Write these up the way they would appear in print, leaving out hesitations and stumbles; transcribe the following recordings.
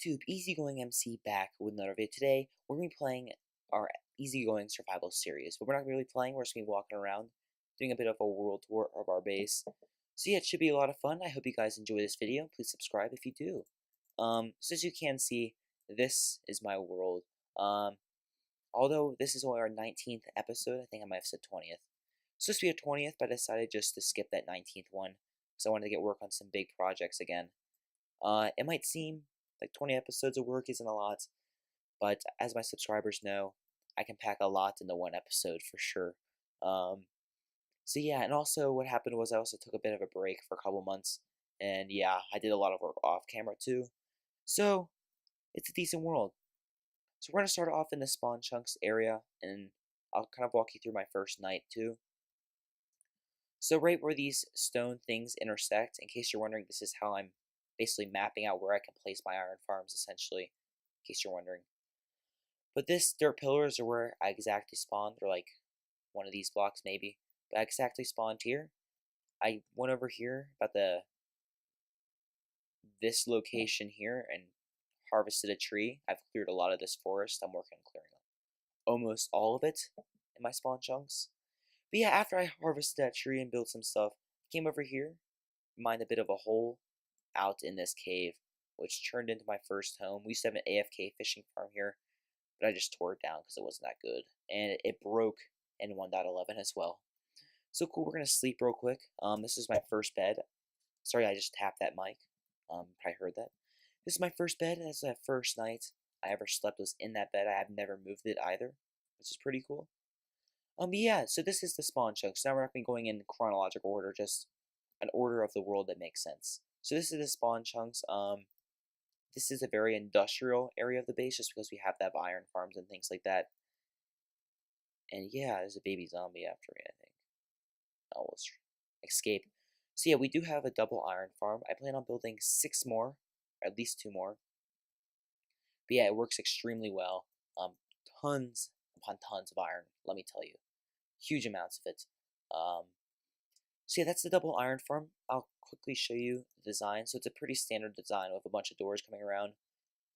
YouTube, EasyGoingMC back with another video. Today, we're going to be playing our Easygoing survival series. But we're not going to be really playing, we're just going to be walking around, doing a bit of a world tour of our base. So yeah, it should be a lot of fun. I hope you guys enjoy this video. Please subscribe if you do. So as you can see, this is my world. Although this is only our 19th episode, I think I might have said 20th. It's supposed to be a 20th, but I decided just to skip that 19th one, because I wanted to get work on some big projects again. It might seem like 20 episodes of work isn't a lot, but as my subscribers know, I can pack a lot into one episode for sure. So yeah, and also what happened was I also took a bit of a break for a couple months, and yeah, I did a lot of work off camera too. So it's a decent world. So we're gonna start off in the spawn chunks area, and I'll kind of walk you through my first night too. So right where these stone things intersect, in case you're wondering, this is how I'm basically mapping out where I can place my iron farms, essentially, in case you're wondering. But this dirt pillars are where I exactly spawned. They're like one of these blocks maybe, but I exactly spawned here. I went over here about this location here and harvested a tree. I've cleared a lot of this forest. I'm working on clearing almost all of it in my spawn chunks. But yeah, after I harvested that tree and built some stuff, I came over here, mined a bit of a hole out in this cave, which turned into my first home. We used to have an AFK fishing farm here, but I just tore it down because it wasn't that good. And it broke in 1.11 as well. So cool, we're going to sleep real quick. This is my first bed. Sorry, I just tapped that mic. Probably heard that. This is my first bed, and it's the first night I ever slept was in that bed. I have never moved it either, which is pretty cool. Yeah, so this is the spawn chunk. So now we're not going to be going in chronological order, just an order of the world that makes sense. So this is the spawn chunks. This is a very industrial area of the base, just because we have to have iron farms and things like that. And yeah, there's a baby zombie after me, I think. Oh, let's escape. So yeah, we do have a double iron farm. I plan on building 6 more, or at least 2 more. But yeah, it works extremely well. Tons upon tons of iron, let me tell you. Huge amounts of it. So yeah, that's the double iron farm. I'll quickly show you the design. So it's a pretty standard design with a bunch of doors coming around.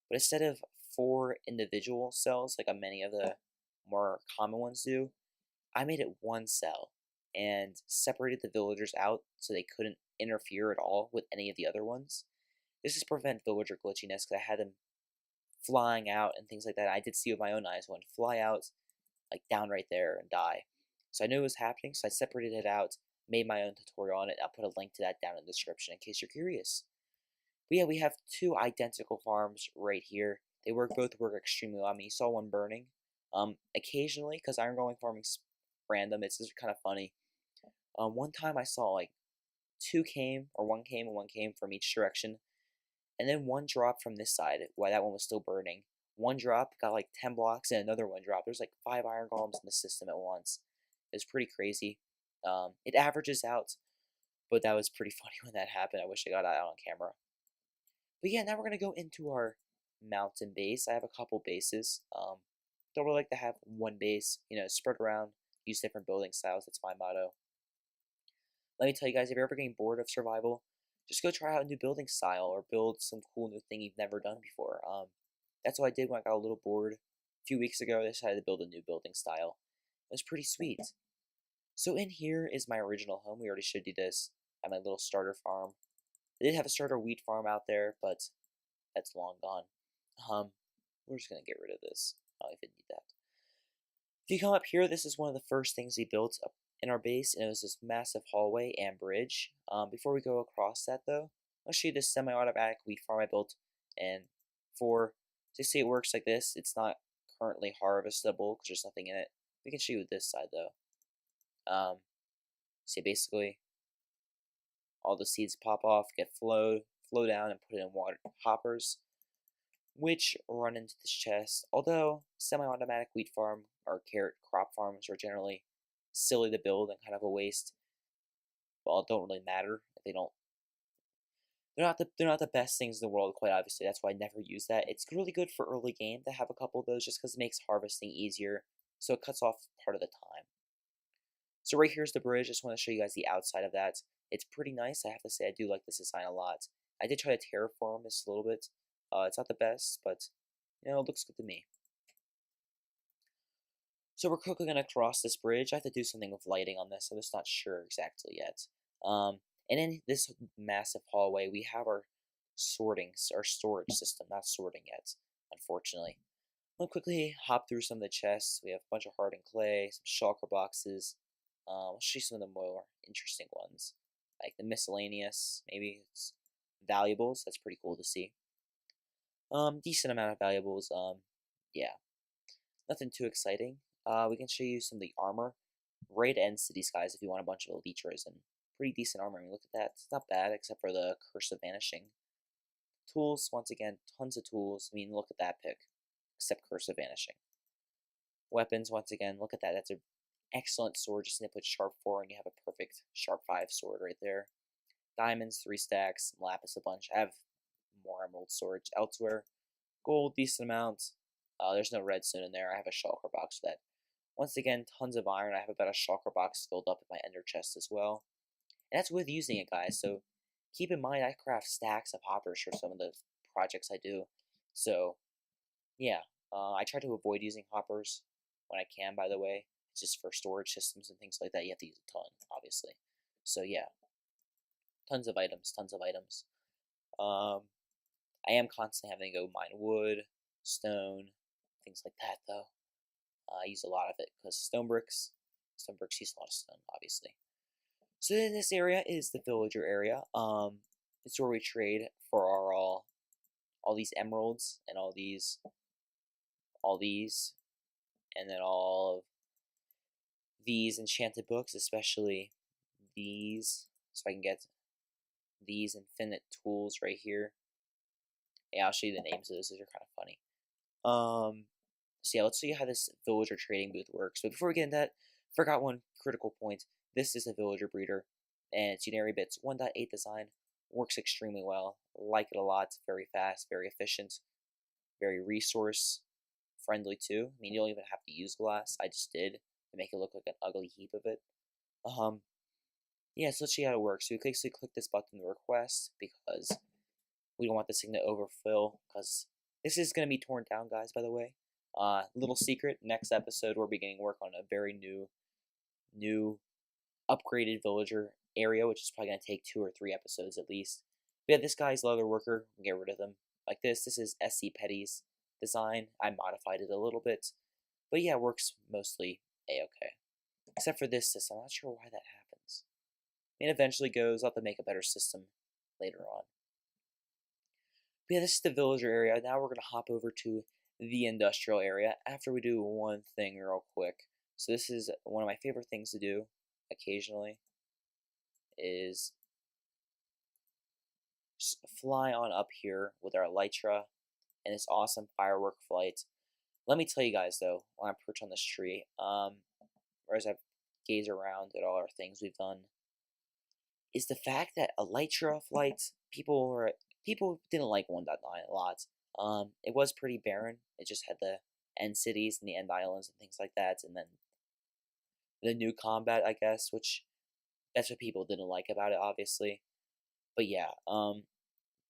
But instead of 4 individual cells, like many of the more common ones do, I made it 1 cell and separated the villagers out so they couldn't interfere at all with any of the other ones. This is to prevent villager glitchiness, because I had them flying out and things like that. I did see with my own eyes one fly out, like down right there and die. So I knew it was happening, so I separated it out, made my own tutorial on it. I'll put a link to that down in the description in case you're curious. But yeah, we have 2 identical farms right here. They both work extremely well. I mean, you saw one burning. Occasionally, because iron going farming's random, it's just kind of funny. One time I saw like 1 came and 1 came from each direction, and then 1 dropped from this side while that one was still burning. 1 drop got like 10 blocks, and another 1 dropped. There's like 5 iron golems in the system at once. It's pretty crazy. It averages out, but that was pretty funny when that happened. I wish I got that out on camera. But yeah, now we're gonna go into our mountain base. I have a couple bases. Don't really like to have 1 base, spread around, use different building styles. That's my motto. Let me tell you guys, if you're ever getting bored of survival, just go try out a new building style or build some cool new thing you've never done before. That's what I did when I got a little bored. A few weeks ago, I decided to build a new building style. It was pretty sweet. So in here is my original home. We already showed you this. I have my little starter farm. I did have a starter wheat farm out there, but that's long gone. We're just gonna get rid of this. I don't even need that. If you come up here, this is one of the first things we built up in our base, and it was this massive hallway and bridge. Before we go across that though, I'll show you this semi-automatic wheat farm I built, and to see it works like this, it's not currently harvestable because there's nothing in it. We can show you this side though. See, basically, all the seeds pop off, get flow down, and put in water hoppers, which run into this chest. Although semi-automatic wheat farm or carrot crop farms are generally silly to build and kind of a waste. Well, it don't really matter if they don't. They're not the best things in the world, quite obviously. That's why I never use that. It's really good for early game to have a couple of those, just because it makes harvesting easier. So it cuts off part of the time. So right here's the bridge. I just want to show you guys the outside of that. It's pretty nice. I have to say I do like this design a lot. I did try to terraform this a little bit, It's not the best, but it looks good to me. So we're quickly gonna cross this bridge. I have to do something with lighting on this. I'm just not sure exactly yet. And in this massive hallway, we have our our storage system. Not sorting yet, unfortunately. We'll quickly hop through some of the chests. We have a bunch of hardened clay, some shulker boxes. I'll show you some of the more interesting ones, like the miscellaneous. Maybe it's valuables. That's pretty cool to see. Decent amount of valuables. Yeah, nothing too exciting. We can show you some of the armor. Right ends to these guys if you want a bunch of elytras and pretty decent armor. I mean, look at that. It's not bad except for the Curse of Vanishing. Tools, once again, tons of tools. I mean, look at that pick. Except Curse of Vanishing. Weapons, once again, look at that. That's an excellent sword. Just need to put sharp 4 and you have a perfect sharp 5 sword right there. Diamonds, 3 stacks. Lapis, a bunch. I have more emerald swords elsewhere. Gold, decent amount. There's no redstone in there. I have a shulker box for that. Once again, tons of iron. I have about a shulker box filled up in my ender chest as well. And that's with using it, guys. So keep in mind, I craft stacks of hoppers for some of the projects I do. So, yeah. I try to avoid using hoppers when I can, by the way. It's just for storage systems and things like that. You have to use a ton, obviously. So, yeah. Tons of items, tons of items. I am constantly having to go mine wood, stone, things like that, though. I use a lot of it because stone bricks use a lot of stone, obviously. So then this area is the villager area. It's where we trade for our all these emeralds and all these, and then all of these enchanted books, especially these, so I can get these infinite tools right here. Yeah, I'll show you the names of those. Those are kind of funny. So yeah, let's show you how this villager trading booth works. But before we get into that, forgot one critical point. This is a villager breeder, and it's Unary Bits 1.8 design. Works extremely well. Like it a lot. Very fast, very efficient, very resource friendly too. I mean, you don't even have to use glass. I just did to make it look like an ugly heap of it. Yeah, so let's see how it works. So we basically click this button to request because we don't want this thing to overfill because this is going to be torn down, guys, by the way. Little secret, next episode we're beginning work on a very new upgraded villager area, which is probably going to take 2 or 3 episodes at least. But yeah, this guy's leather worker, we'll get rid of them. Like this is SC Petty's design. I modified it a little bit. But yeah, it works mostly a-okay. Except for this system, I'm not sure why that happens. It eventually goes, I'll have to make a better system later on. But yeah, this is the villager area. Now we're going to hop over to the industrial area after we do one thing real quick. So this is one of my favorite things to do occasionally is just fly on up here with our elytra and this awesome firework flight. Let me tell you guys though, when I perch on this tree, or as I gaze around at all our things we've done, is the fact that elytra flights, people didn't like 1.9 a lot. It was pretty barren. It just had the end cities and the end islands and things like that, and then the new combat, I guess, which that's what people didn't like about it, obviously. But yeah,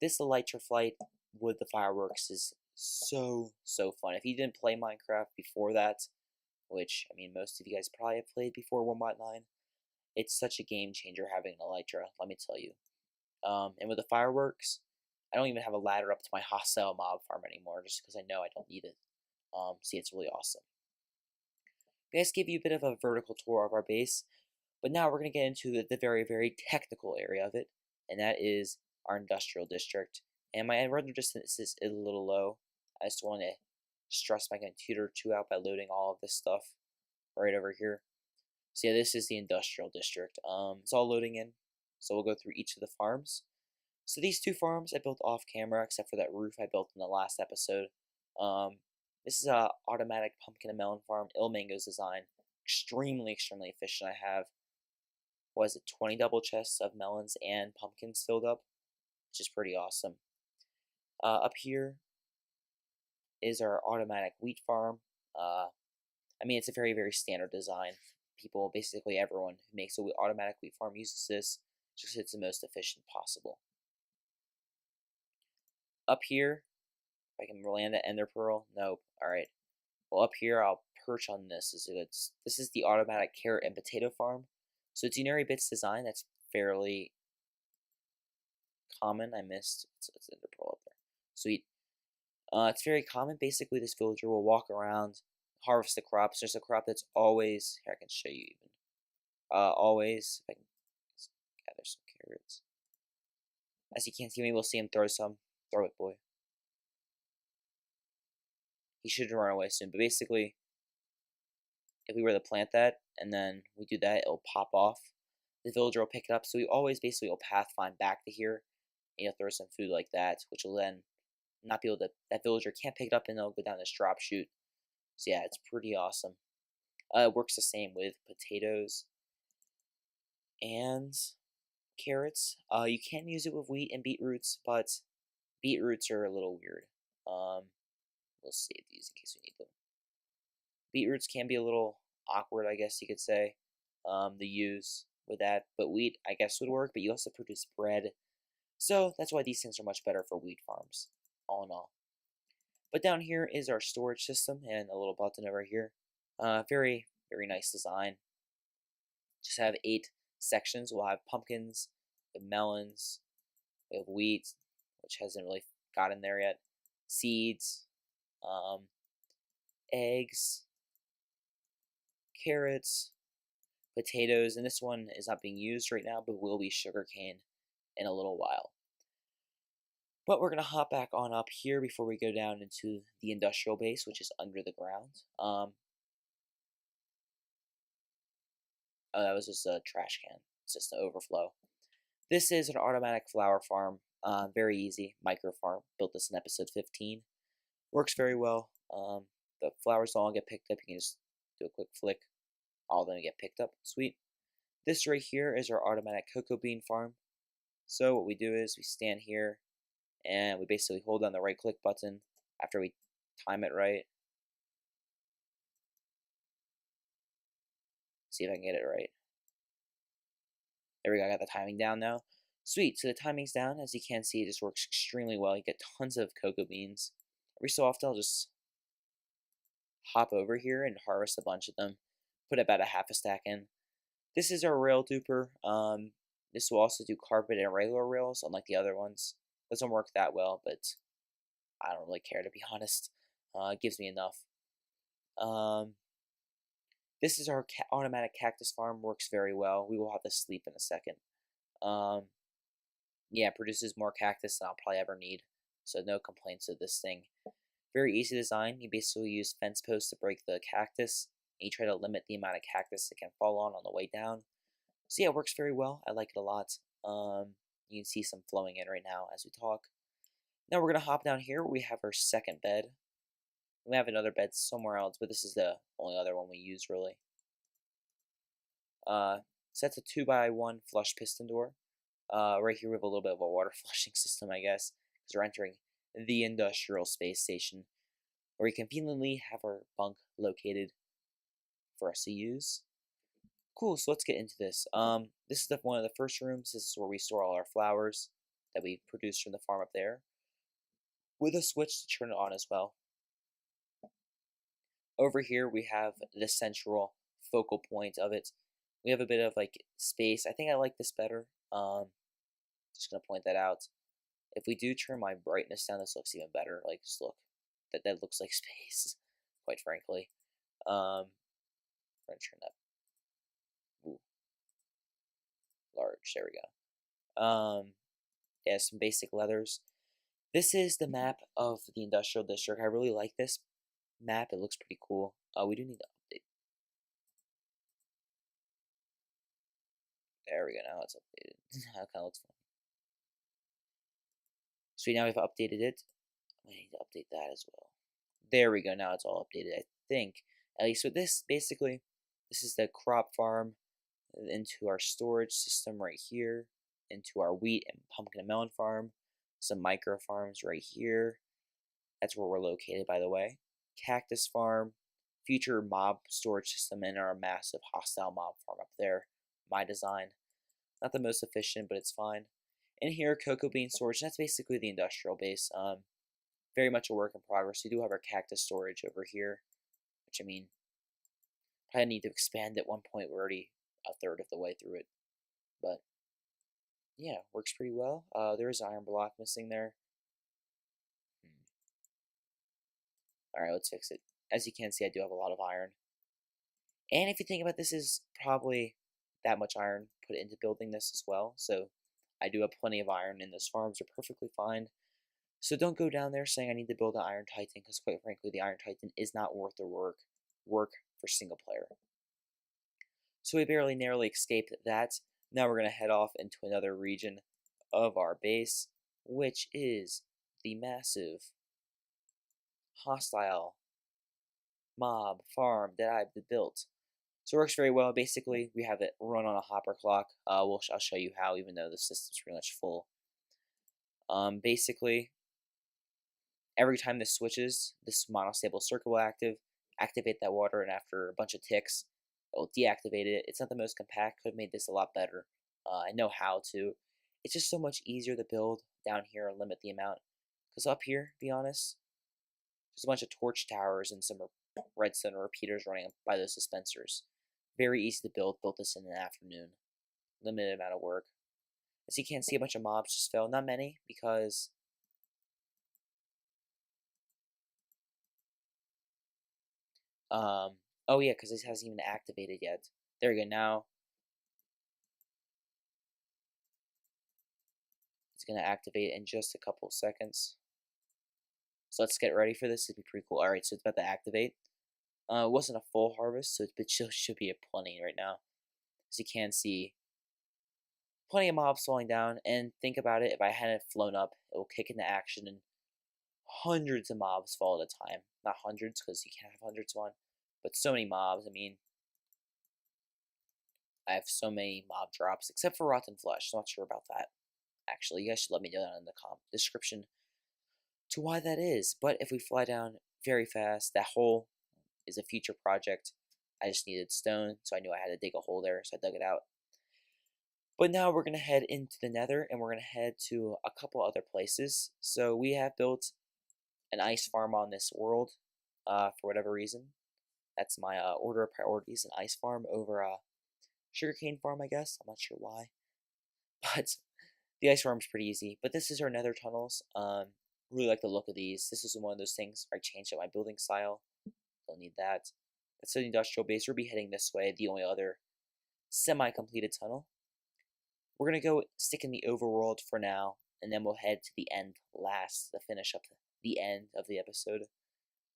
this elytra flight with the fireworks is so fun. If you didn't play Minecraft before that, which I mean most of you guys probably have played before 1.9, it's such a game changer having an elytra, let me tell you. And with the fireworks, I don't even have a ladder up to my hostile mob farm anymore, just because I know I don't need it. See, it's really awesome. I guess give you a bit of a vertical tour of our base, but now we're going to get into the very technical area of it, and that is our industrial district. And my render distance is a little low. I just want to stress my computer too out by loading all of this stuff right over here. So yeah, this is the industrial district. It's all loading in, so we'll go through each of the farms. So these 2 farms I built off camera, except for that roof I built in the last episode. This is a automatic pumpkin and melon farm, Ilmango's design. Extremely efficient. I have, 20 double chests of melons and pumpkins filled up, which is pretty awesome. Up here is our automatic wheat farm. I mean, it's a very standard design. Basically everyone who makes an automatic wheat farm uses this, just it's the most efficient possible. Up here If I can land the ender pearl. Nope. Alright. Well, up here, I'll perch on this. This is the automatic carrot and potato farm. So it's Unary Bits design. That's fairly common. I missed. It's ender pearl up there. Sweet. It's very common. Basically, this villager will walk around, harvest the crops. There's a crop that's always here. I can show you even. Always. If I can gather some carrots. As you can see, maybe we'll see him throw some. Throw it, boy. He should run away soon. But basically, if we were to plant that and then we do that, it'll pop off. The villager will pick it up. So we always basically will path find back to here. And you'll throw some food like that, which will then not be able to. That villager can't pick it up and they'll go down this drop chute. So yeah, it's pretty awesome. It works the same with potatoes and carrots. You can use it with wheat and beetroots, but beetroots are a little weird. We'll save these in case we need them. Beetroots can be a little awkward, I guess you could say, to use with that. But wheat, I guess, would work, but you also produce bread. So that's why these things are much better for wheat farms, all in all. But down here is our storage system and a little button over here. Very, very nice design. Just have 8 sections. We'll have pumpkins, we have melons, we have wheat, which hasn't really gotten there yet, seeds, eggs, carrots, potatoes, and this one is not being used right now, but will be sugarcane in a little while. But we're going to hop back on up here before we go down into the industrial base, which is under the ground. Oh, that was just a trash can. It's just an overflow. This is an automatic flower farm. Very easy. Micro farm. Built this in episode 15. Works very well. The flowers don't all get picked up. You can just do a quick flick. All of them get picked up. Sweet. This right here is our automatic cocoa bean farm. So what we do is we stand here and we basically hold down the right click button after we time it right. See if I can get it right. There we go, I got the timing down now. Sweet, so the timing's down. As you can see, it just works extremely well. You get tons of cocoa beans. Every so often, I'll just hop over here and harvest a bunch of them. Put about a half a stack in. This is our rail duper. This will also do carpet and regular rails, unlike the other ones. Doesn't work that well, but I don't really care, to be honest. It gives me enough. This is our automatic cactus farm. Works very well. We will have to sleep in a second. Yeah, it produces more cactus than I'll probably ever need. So no complaints of this thing. Very easy design. You basically use fence posts to break the cactus. And you try to limit the amount of cactus it can fall on the way down. So yeah, it works very well. I like it a lot. You can see some flowing in right now as we talk. Now we're going to hop down here where we have our second bed. We have another bed somewhere else, but this is the only other one we use, really. So that's a 2x1 flush piston door. Right here we have a little bit of a water flushing system, I guess, because we're entering the industrial space station, where we conveniently have our bunk located for us to use. Cool, so let's get into this. This is one of the first rooms. This is where we store all our flowers that we produce from the farm up there, with a switch to turn it on as well. Over here we have the central focal point of it. We have a bit of like space. I think I like this better. Just gonna point that out. If we do turn my brightness down, this looks even better. Like, just look, that looks like space, quite frankly. We're gonna turn that. Ooh, large. There we go. Yeah, some basic leathers. This is the map of the industrial district. I really like this map. It looks pretty cool. We do need to update. There we go. Now it's updated. That kind of looks fun. So now we've updated it. I need to update that as well. There we go. Now it's all updated, I think. At least with this, basically, this is the crop farm into our storage system right here, into our wheat and pumpkin and melon farm, some micro farms right here. That's where we're located, by the way. Cactus farm, future mob storage system, and our massive hostile mob farm up there. My design. Not the most efficient, but it's fine. And here, cocoa bean storage. That's basically the industrial base. very much a work in progress. We do have our cactus storage over here, which I mean, probably need to expand at one point. We're already a third of the way through it, but yeah, works pretty well. There is an iron block missing there. All right, let's fix it. As you can see, I do have a lot of iron. And if you think about this, is probably that much iron put into building this as well. So I do have plenty of iron, and those farms are perfectly fine. So don't go down there saying I need to build an Iron Titan, because quite frankly, the Iron Titan is not worth the work for single player. So we barely narrowly escaped that. Now we're going to head off into another region of our base, which is the massive hostile mob farm that I've built. So it works very well. Basically, we have it run on a hopper clock. I'll show you how, even though the system's pretty much full. Basically, every time this switches, this monostable circle will activate that water, and after a bunch of ticks, it will deactivate it. It's not the most compact. Could have made this a lot better. I know how to. It's just so much easier to build down here and limit the amount. Because up here, to be honest, there's a bunch of torch towers and some redstone repeaters running by those dispensers. Very easy to build. Built this in an afternoon. Limited amount of work. As you can see, a bunch of mobs just fell. Not many, because oh yeah, because this hasn't even activated yet. There we go. Now it's gonna activate in just a couple seconds. So let's get ready for this. It'd be pretty cool. All right, so it's about to activate. It wasn't a full harvest, so it should be a plenty right now. As you can see, plenty of mobs falling down. And think about it, if I hadn't flown up, it will kick into action and hundreds of mobs fall at a time. Not hundreds, because you can't have hundreds of one, but so many mobs. I mean, I have so many mob drops, except for rotten flesh. I'm not sure about that. Actually, you guys should let me know that in the description to why that is. But if we fly down very fast, that hole is a future project. I just needed stone, so I knew I had to dig a hole there, so I dug it out. But now we're going to head into the nether, and we're going to head to a couple other places. So we have built an ice farm on this world, for whatever reason. That's my order of priorities, an ice farm over a sugarcane farm, I guess. I'm not sure why. But the ice farm's pretty easy. But this is our nether tunnels. Really like the look of these. This is one of those things where I changed up my building style. Don't need that. That's the industrial base. We'll be heading this way, the only other semi-completed tunnel. We're going to go stick in the overworld for now, and then we'll head to the end last to finish up the end of the episode.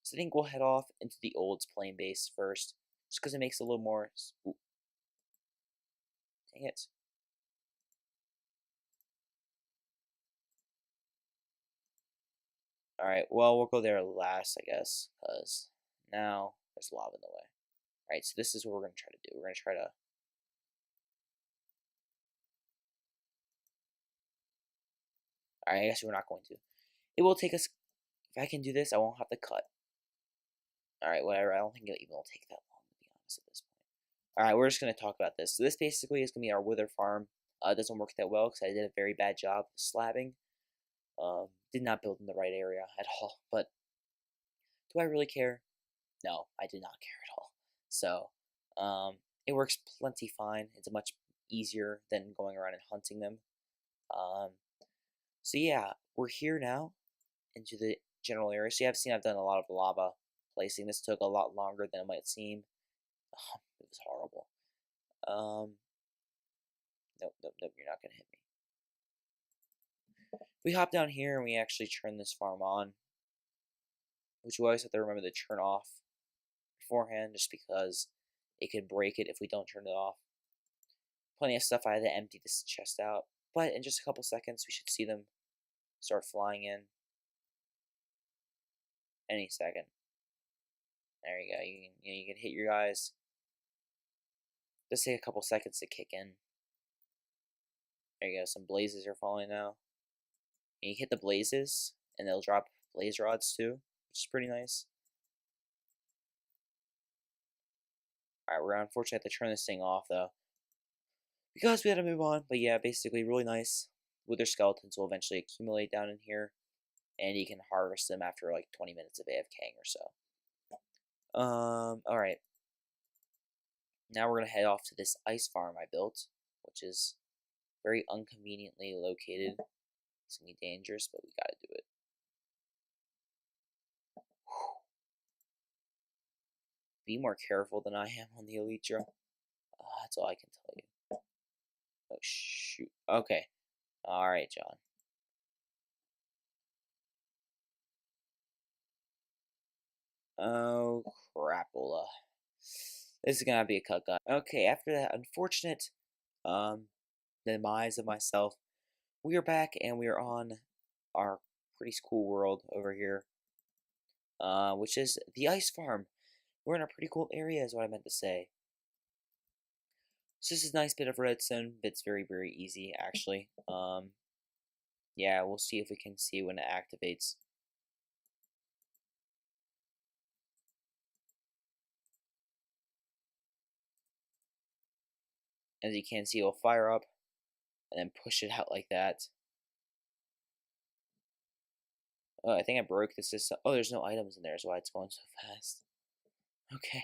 So I think we'll head off into the old plain base first, just because it makes a little more... Ooh. Dang it. Alright, well, we'll go there last, I guess, because now there's lava in the way. Alright, so this is what we're going to try to do. We're going to try to... Alright, I guess we're not going to. It will take us... If I can do this, I won't have to cut. Alright, whatever. I don't think it even will take that long, to be honest, at this point. Alright, we're just going to talk about this. So this basically is going to be our wither farm. It doesn't work that well because I did a very bad job of slabbing. Did not build in the right area at all. But do I really care? No, I do not care at all. So, it works plenty fine. It's much easier than going around and hunting them. So yeah, we're here now into the general area. So you have seen I've done a lot of lava placing. This took a lot longer than it might seem. It was horrible. Nope, you're not gonna hit me. We hop down here and we actually turn this farm on, which we always have to remember to turn off beforehand, just because it could break it if we don't turn it off. Plenty of stuff. I had to empty this chest out, but in just a couple seconds we should see them start flying in. Any second. There you go. You can hit your guys. Just take a couple seconds to kick in. There you go. Some blazes are falling now. And you hit the blazes, and they'll drop blaze rods too, which is pretty nice. Alright, we're unfortunately have to turn this thing off though, because we had to move on. But yeah, basically really nice. Wither skeletons will eventually accumulate down in here. and you can harvest them after like 20 minutes of AFKing or so. Alright. Now we're gonna head off to this ice farm I built, which is very inconveniently located. It's gonna be dangerous, but we gotta do it. Be more careful than I am on the Elytra. That's all I can tell you. Oh, shoot. Okay. Alright, John. Oh, crapola. This is gonna be a cut, guy. Okay, after that unfortunate demise of myself, we are back and we are on our pretty cool world over here, which is the ice farm. We're in a pretty cool area, is what I meant to say. So this is a nice bit of redstone. It's very, very easy, actually. Yeah, we'll see if we can see when it activates. As you can see, it'll fire up and then push it out like that. Oh, I think I broke the system. Oh, there's no items in there, is why it's going so fast. Okay,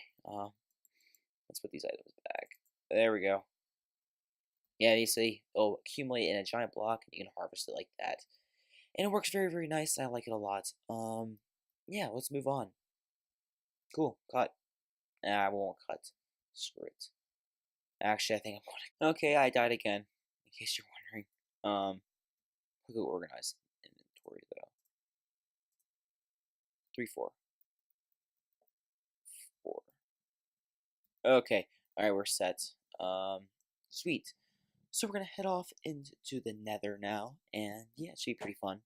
let's put these items back. There we go. Yeah, you see, it'll accumulate in a giant block, and you can harvest it like that. And it works very, very nice, and I like it a lot. Yeah, let's move on. Cool, cut. Nah, I won't cut. Screw it. Actually, I think I'm going to. Okay, I died again, in case you're wondering. Quickly organize inventory, though. 3, 4. 4. Okay, alright, we're set. Sweet. So we're gonna head off into the nether now, and yeah, it should be pretty fun.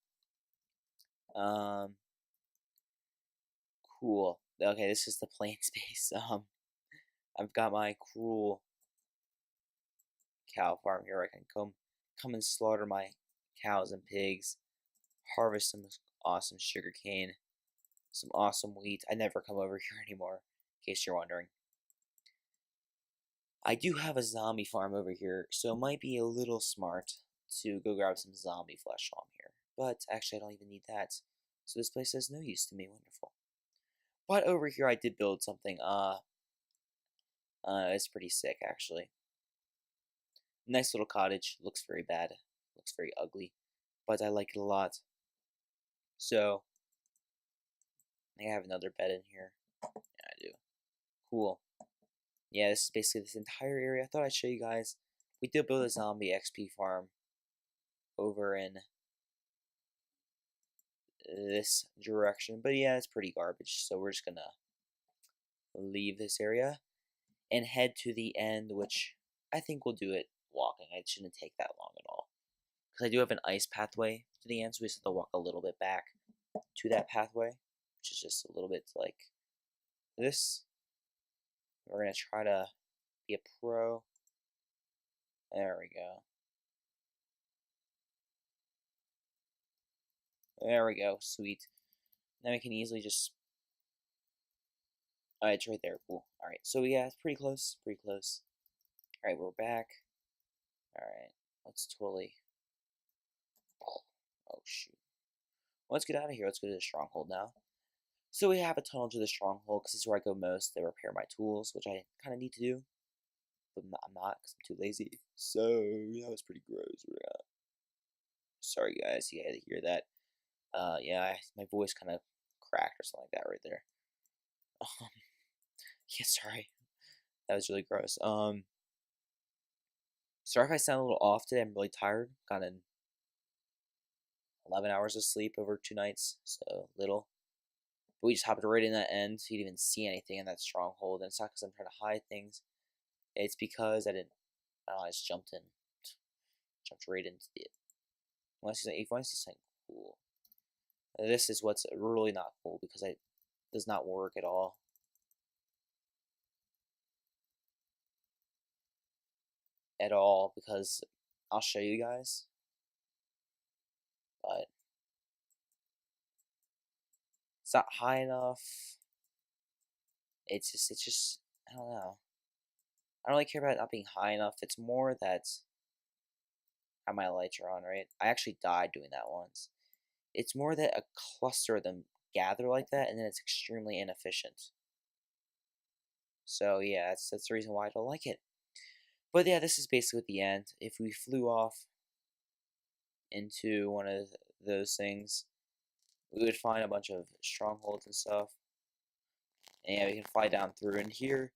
Cool. Okay, this is the plain space. I've got my cruel cow farm here. I can come and slaughter my cows and pigs, harvest some awesome sugar cane, some awesome wheat. I never come over here anymore, in case you're wondering. I do have a zombie farm over here, so it might be a little smart to go grab some zombie flesh while I'm here. But actually, I don't even need that. So this place has no use to me. Wonderful. But over here, I did build something. It's pretty sick, actually. Nice little cottage. Looks very bad. Looks very ugly. But I like it a lot. So, I have another bed in here. Yeah, I do. Cool. Yeah, this is basically this entire area. I thought I'd show you guys. We did build a zombie XP farm over in this direction. But yeah, it's pretty garbage. So we're just gonna leave this area and head to the end, which I think we'll do it walking. It shouldn't take that long at all. Because I do have an ice pathway to the end, so we just have to walk a little bit back to that pathway, which is just a little bit like this. We're going to try to be a pro. There we go. There we go. Sweet. Now we can easily just... Alright, it's right there. Cool. Alright, so yeah, it's pretty close. Pretty close. Alright, we're back. Alright, let's totally... Oh, shoot. Let's get out of here. Let's go to the stronghold now. So we have a tunnel to the stronghold, because this is where I go most to repair my tools, which I kind of need to do. But I'm not, because I'm too lazy. So, that was pretty gross. Sorry, guys, you had to hear that. Yeah, my voice kind of cracked or something like that right there. Yeah, sorry. That was really gross. Sorry if I sound a little off today. I'm really tired. Got an 11 hours of sleep over 2 nights, so little. But we just hopped right in that end, so you didn't even see anything in that stronghold. And it's not because I'm trying to hide things. It's because I just jumped in. Jumped right into it. If you want to see something cool. This is what's really not cool, because it does not work at all. Because I'll show you guys. But it's not high enough. It's just, I don't know. I don't really care about it not being high enough. It's more that how my lights are on, right? I actually died doing that once. It's more that a cluster of them gather like that, and then it's extremely inefficient. So yeah, that's the reason why I don't like it. But yeah, this is basically the end. If we flew off into one of those things, we would find a bunch of strongholds and stuff. And yeah, we can fly down through. And here,